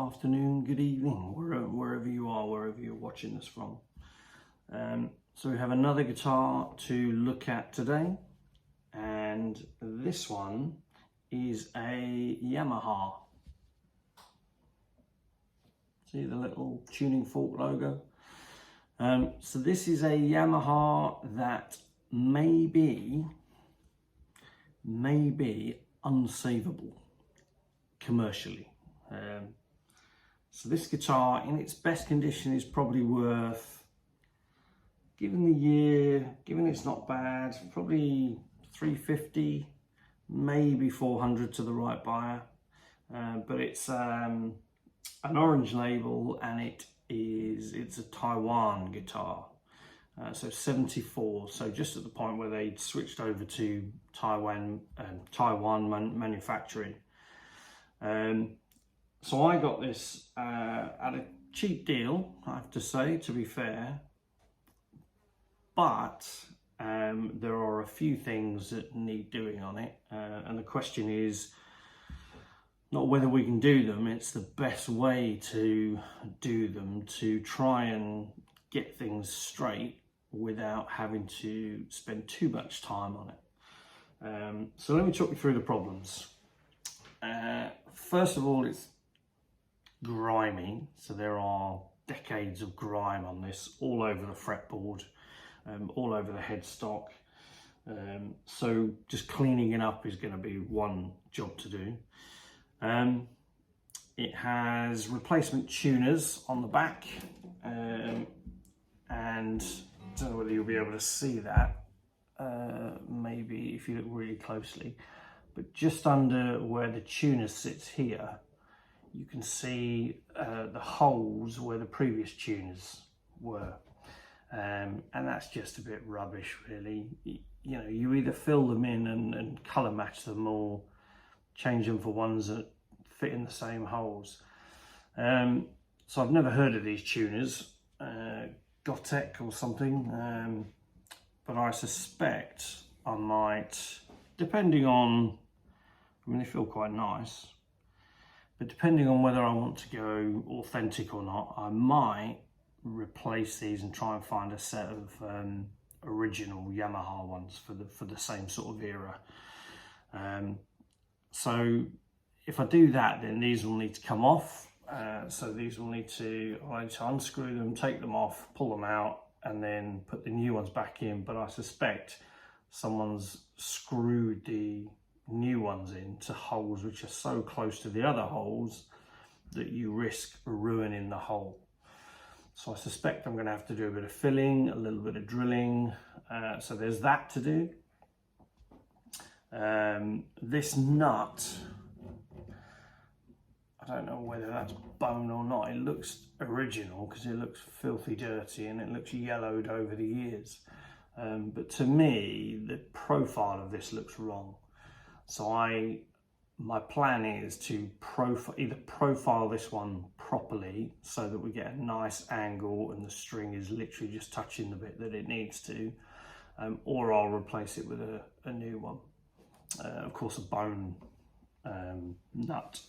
afternoon, good evening, wherever you are, wherever you're watching this from. So we have another guitar to look at today, and this one is a Yamaha. See the little tuning fork logo? So this is a Yamaha that may be unsavable commercially. So this guitar in its best condition is probably worth, given the year, given it's not bad, probably 350, maybe 400 to the right buyer. But it's an orange label, and it's a Taiwan guitar. So 74, so just at the point where they switched over to Taiwan manufacturing. So I got this at a cheap deal, I have to say, to be fair, but there are a few things that need doing on it, and the question is not whether we can do them, it's the best way to do them, to try and get things straight without having to spend too much time on it. So let me talk you through the problems. First of all, it's grimy, so there are decades of grime on this, all over the fretboard, all over the headstock. So just cleaning it up is going to be one job to do. It has replacement tuners on the back, and I don't know whether you'll be able to see that, maybe if you look really closely, but just under where the tuner sits here, you can see the holes where the previous tuners were, and that's just a bit rubbish, really. You know, you either fill them in and colour match them, or change them for ones that fit in the same holes. So I've never heard of these tuners, Gotek or something, but I suspect I might, depending on, I mean, they feel quite nice, but depending on whether I want to go authentic or not, I might replace these and try and find a set of original Yamaha ones for the same sort of era. So if I do that, then these will need to come off. So these will I need to unscrew them, take them off, pull them out, and then put the new ones back in. But I suspect someone's screwed the new ones into holes which are so close to the other holes that you risk ruining the hole. So I suspect I'm going to have to do a bit of filling, a little bit of drilling. So there's that to do. This nut, I don't know whether that's bone or not. It looks original because it looks filthy dirty and it looks yellowed over the years. But to me, the profile of this looks wrong. So my plan is to either profile this one properly so that we get a nice angle and the string is literally just touching the bit that it needs to, or I'll replace it with a new one. Of course, a bone nut.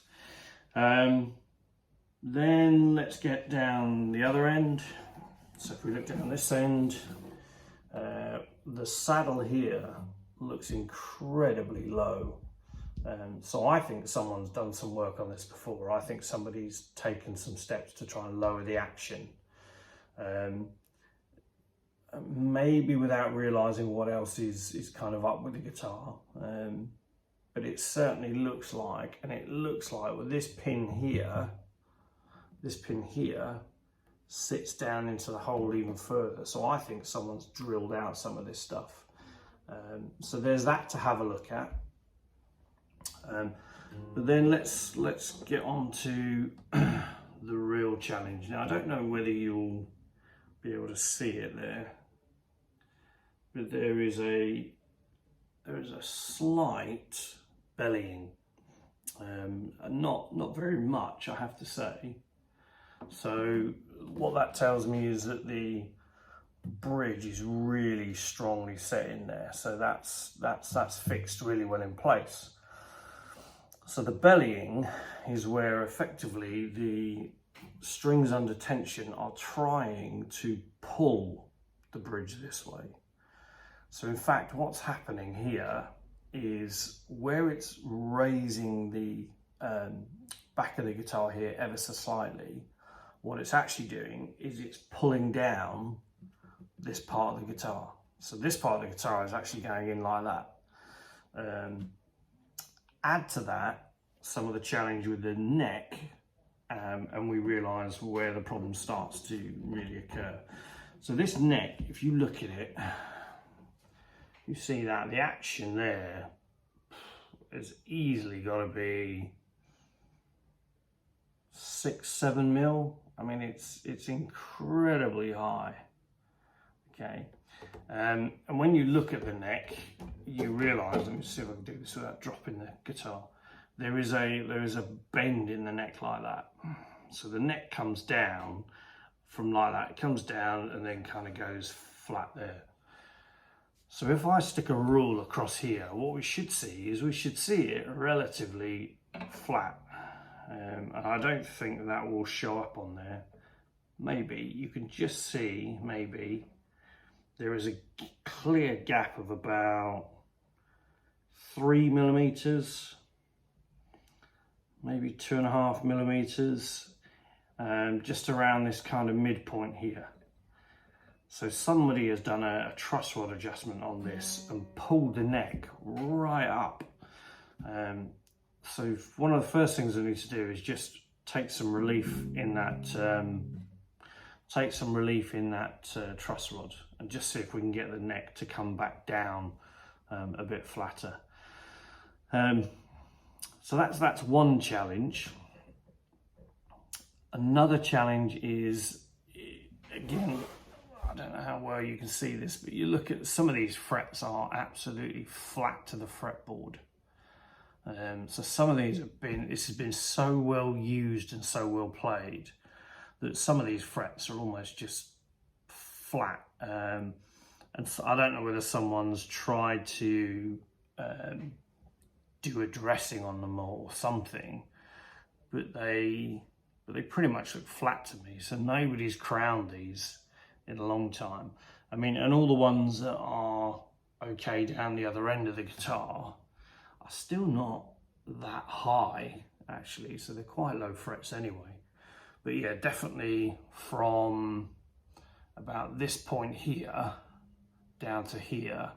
Then let's get down the other end. So if we look down this end, the saddle here looks incredibly low. So I think someone's done some work on this before. I think somebody's taken some steps to try and lower the action. Maybe without realizing what else is kind of up with the guitar. But it certainly looks like, with this pin here sits down into the hole even further. So I think someone's drilled out some of this stuff. So there's that to have a look at. But then let's get on to the real challenge. Now I don't know whether you'll be able to see it there, but there is a slight bellying, not very much, I have to say. So what that tells me is that the bridge is really strongly set in there, so that's fixed really well in place. So the bellying is where effectively the strings under tension are trying to pull the bridge this way. So in fact, what's happening here is where it's raising the back of the guitar here ever so slightly, what it's actually doing is it's pulling down this part of the guitar. So this part of the guitar is actually going in like that. Add to that some of the challenge with the neck, and we realise where the problem starts to really occur. So this neck, if you look at it, you see that the action there has easily got to be 6-7 mil. I mean, it's incredibly high. Okay, and when you look at the neck, you realise. Let me see if I can do this without dropping the guitar. There is a bend in the neck like that. So the neck comes down from like that. It comes down and then kind of goes flat there. So if I stick a rule across here, what we should see it relatively flat. And I don't think that will show up on there. Maybe you can just see, maybe there is a clear gap of about 3 millimeters, maybe 2.5 millimeters, just around this kind of midpoint here. So somebody has done a truss rod adjustment on this and pulled the neck right up. So one of the first things I need to do is just take some relief in that truss rod and just see if we can get the neck to come back down a bit flatter. So that's one challenge. Another challenge is, again, I don't know how well you can see this, but you look at some of these frets are absolutely flat to the fretboard. So some of these this has been so well used and so well played that some of these frets are almost just flat. And so I don't know whether someone's tried to do a dressing on them or something, but they pretty much look flat to me. So nobody's crowned these in a long time. I mean, and all the ones that are okay down the other end of the guitar are still not that high actually, so they're quite low frets anyway. But yeah, definitely from about this point here down to here,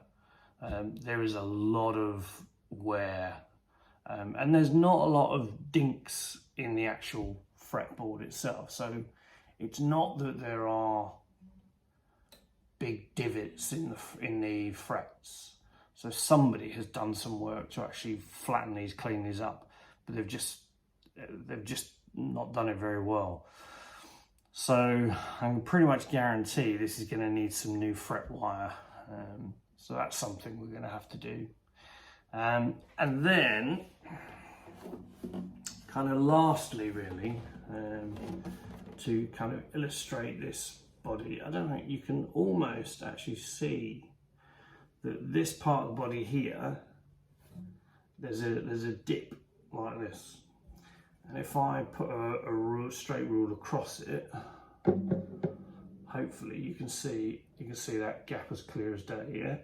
there is a lot of wear, and there's not a lot of dinks in the actual fretboard itself. So it's not that there are big divots in the frets. So somebody has done some work to actually flatten these, clean these up, but they've just not done it very well. So I can pretty much guarantee this is going to need some new fret wire. So that's something we're going to have to do. And then, kind of lastly, really, to kind of illustrate this body, I don't think you can almost actually see that this part of the body here, there's a dip like this, and if I put a straight rule across it, hopefully you can see that gap as clear as day. Yeah,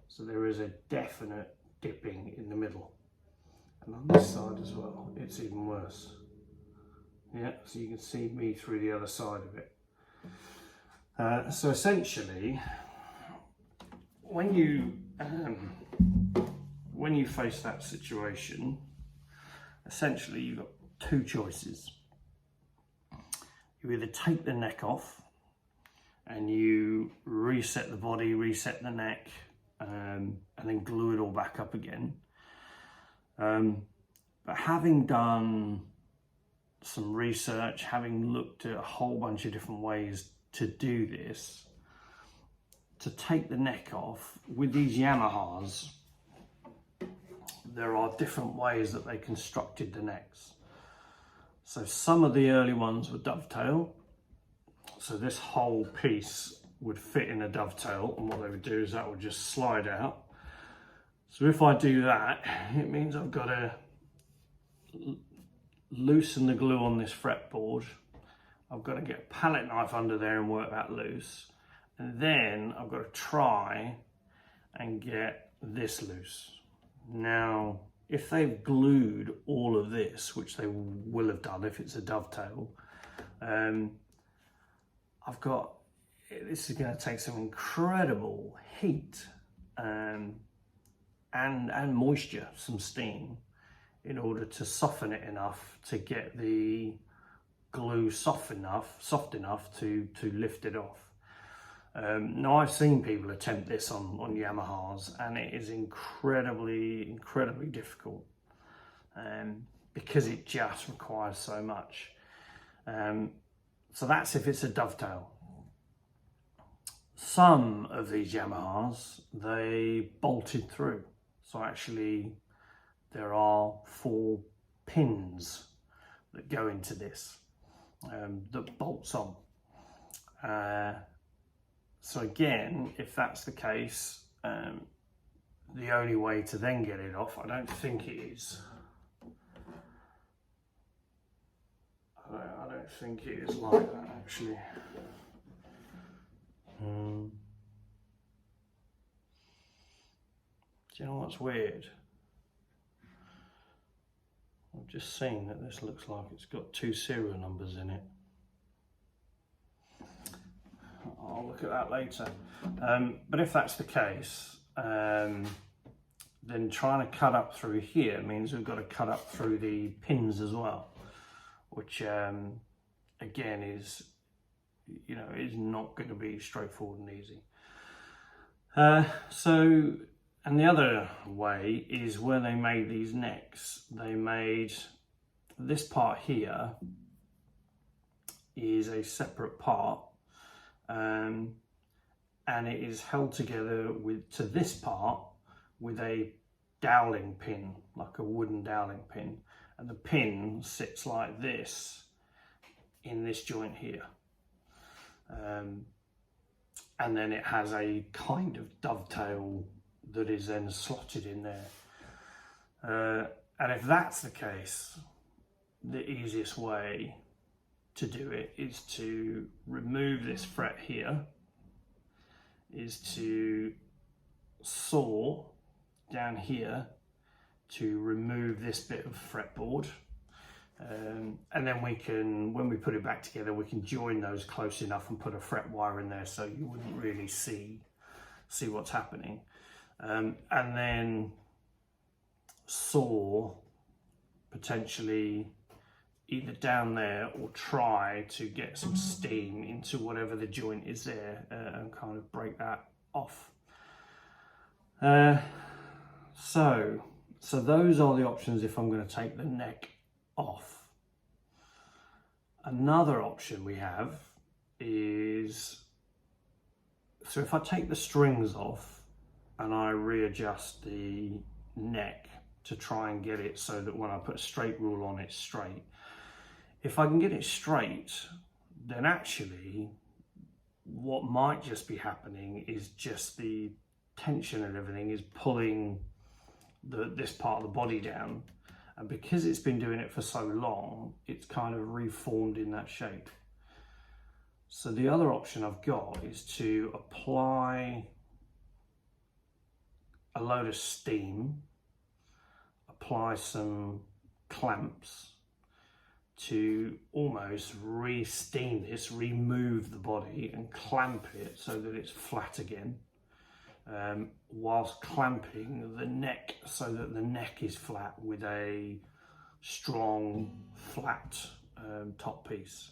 so there is a definite dipping in the middle, and on this side as well it's even worse. Yeah, so you can see me through the other side of it. So essentially, when you face that situation, essentially you've got two choices. You either take the neck off and you reset the body, reset the neck, and then glue it all back up again. But having done some research, having looked at a whole bunch of different ways to do this, to take the neck off with these Yamahas, there are different ways that they constructed the necks. So some of the early ones were dovetail, so this whole piece would fit in a dovetail, and what they would do is that would just slide out. So if I do that, it means I've got to loosen the glue on this fretboard. I've got to get a palette knife under there and work that loose. And then I've got to try and get this loose. Now, if they've glued all of this, which they will have done if it's a dovetail, this is going to take some incredible heat and moisture, some steam, in order to soften it enough to get the glue soft enough to lift it off. Now, I've seen people attempt this on Yamahas, and it is incredibly difficult because it just requires so much. So that's if it's a dovetail. Some of these Yamahas, they bolted through. So actually there are 4 pins that go into this that bolts on. So again, if that's the case, the only way to then get it off, I don't think it is. I don't think it is like that actually. Do you know what's weird? I've just seen that this looks like it's got 2 serial numbers in it. I'll look at that later. But if that's the case, then trying to cut up through here means we've got to cut up through the pins as well, which again is, is not going to be straightforward and easy. And the other way is where they made these necks. They made this part here is a separate part, and it is held together to this part with a doweling pin, like a wooden doweling pin, and the pin sits like this in this joint here. And then it has a kind of dovetail that is then slotted in there. And if that's the case, the easiest way to do it is to remove this fret here, is to saw down here to remove this bit of fretboard. And then we can, when we put it back together, we can join those close enough and put a fret wire in there so you wouldn't really see what's happening. And then saw potentially either down there or try to get some steam into whatever the joint is there and kind of break that off. So those are the options if I'm going to take the neck off. Another option we have is, so if I take the strings off and I readjust the neck to try and get it so that when I put a straight rule on it's straight, if I can get it straight, then actually what might just be happening is just the tension and everything is pulling this part of the body down. And because it's been doing it for so long, it's kind of reformed in that shape. So the other option I've got is to apply a load of steam, apply some clamps to almost re-steam this, remove the body and clamp it so that it's flat again. Whilst clamping the neck so that the neck is flat with a strong flat top piece.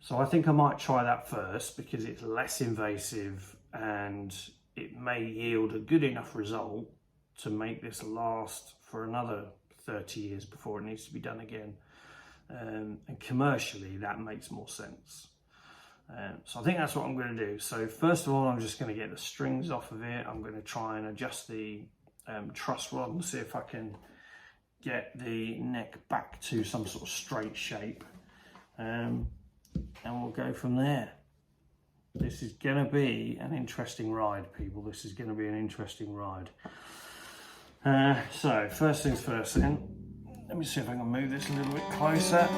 So I think I might try that first because it's less invasive and it may yield a good enough result to make this last for another 30 years before it needs to be done again. And commercially that makes more sense. So I think that's what I'm going to do. So first of all, I'm just going to get the strings off of it. I'm going to try and adjust the truss rod and see if I can get the neck back to some sort of straight shape. And we'll go from there. This is going to be an interesting ride, people. This is going to be an interesting ride. So first things first then, let me see if I can move this a little bit closer.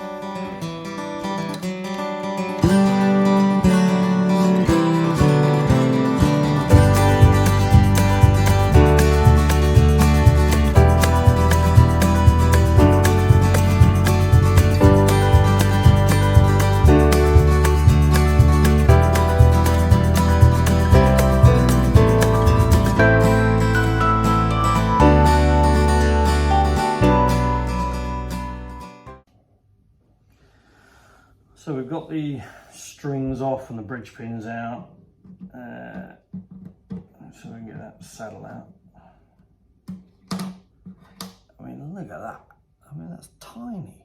So we've got the strings off and the bridge pins out, so we can get that saddle out. I mean, look at that. I mean, that's tiny.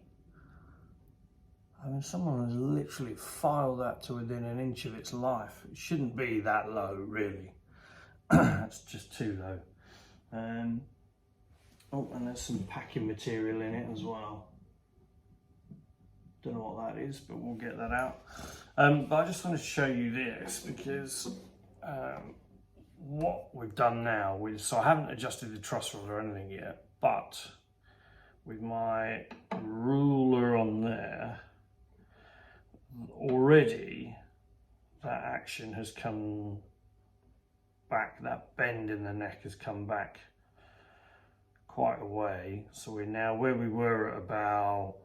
I mean, someone has literally filed that to within an inch of its life. It shouldn't be that low, really. That's just too low. Oh, and there's some packing material in it as well. Don't know what that is, but we'll get that out. But I just want to show you this because what we've done now, so I haven't adjusted the truss rod or anything yet, but with my ruler on there, already that action has come back, that bend in the neck has come back quite a way. So we're now where we were at about,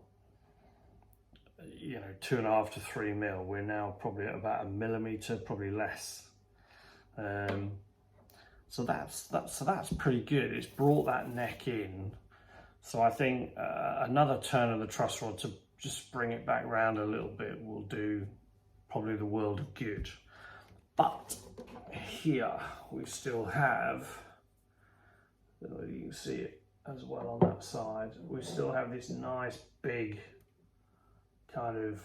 you know, 2.5 to 3 mil. We're now probably at about 1 millimeter, probably less. So that's pretty good. It's brought that neck in. So I think another turn of the truss rod to just bring it back round a little bit will do probably the world of good. But here we still have, you can see it as well on that side, we still have this nice big kind of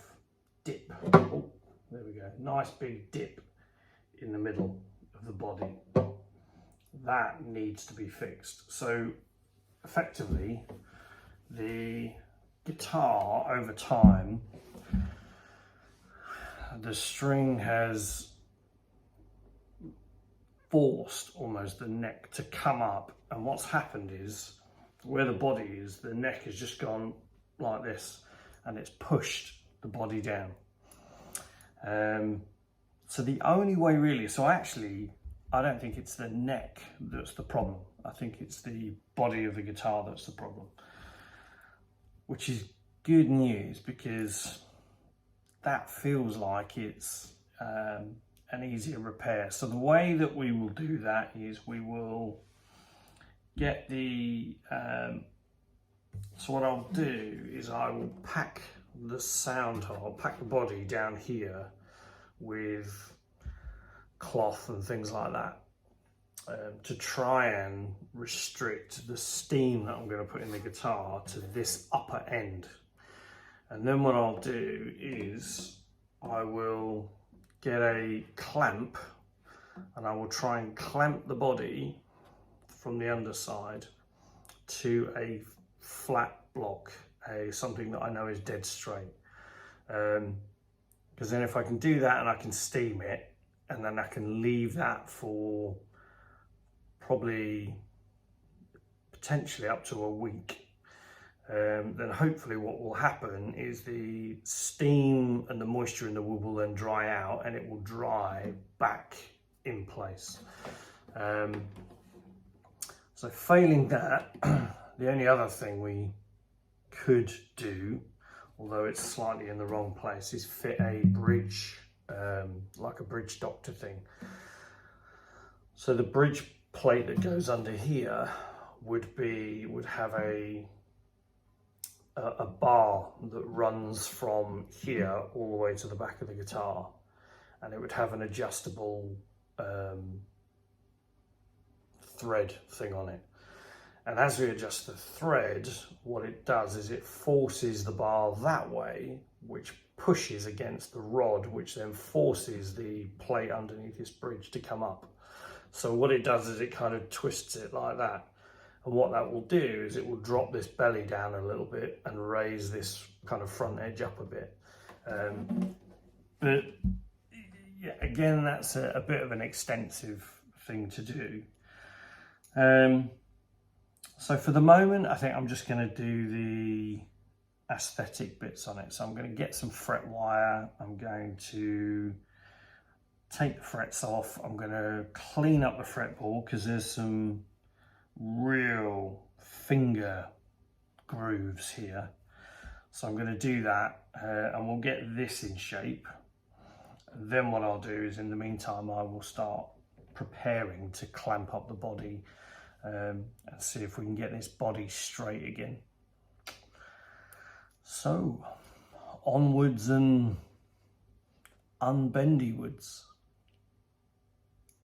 dip. Oh, there we go. Nice big dip in the middle of the body. That needs to be fixed. So effectively, the guitar over time, the string has forced almost the neck to come up, and what's happened is where the body is, the neck has just gone like this, and it's pushed the body down. So the only way really, I don't think it's the neck that's the problem. I think it's the body of the guitar that's the problem, which is good news because that feels like it's an easier repair. So the way that we will do that is we will get the, so what I'll do is I will pack the sound hole, pack the body down here with cloth and things like that to try and restrict the steam that I'm going to put in the guitar to this upper end. And then what I'll do is I will get a clamp and I will try and clamp the body from the underside to a flat block, something that I know is dead straight. Because then if I can do that and I can steam it, and then I can leave that for probably potentially up to a week, then hopefully what will happen is the steam and the moisture in the wood will then dry out and it will dry back in place. So failing that, the only other thing we could do, although it's slightly in the wrong place, is fit a bridge, like a bridge doctor thing. So the bridge plate that goes under here would have a bar that runs from here all the way to the back of the guitar, and it would have an adjustable thread thing on it. And as we adjust the thread, what it does is it forces the bar that way, which pushes against the rod, which then forces the plate underneath this bridge to come up. So what it does is it kind of twists it like that. And what that will do is it will drop this belly down a little bit and raise this kind of front edge up a bit. But yeah, again, that's a bit of an extensive thing to do. So for the moment, I think I'm just going to do the aesthetic bits on it. So I'm going to get some fret wire. I'm going to take the frets off. I'm going to clean up the fretboard because there's some real finger grooves here. So I'm going to do that and we'll get this in shape. Then what I'll do is, in the meantime, I will start preparing to clamp up the body and see if we can get this body straight again. So onwards and unbendywards.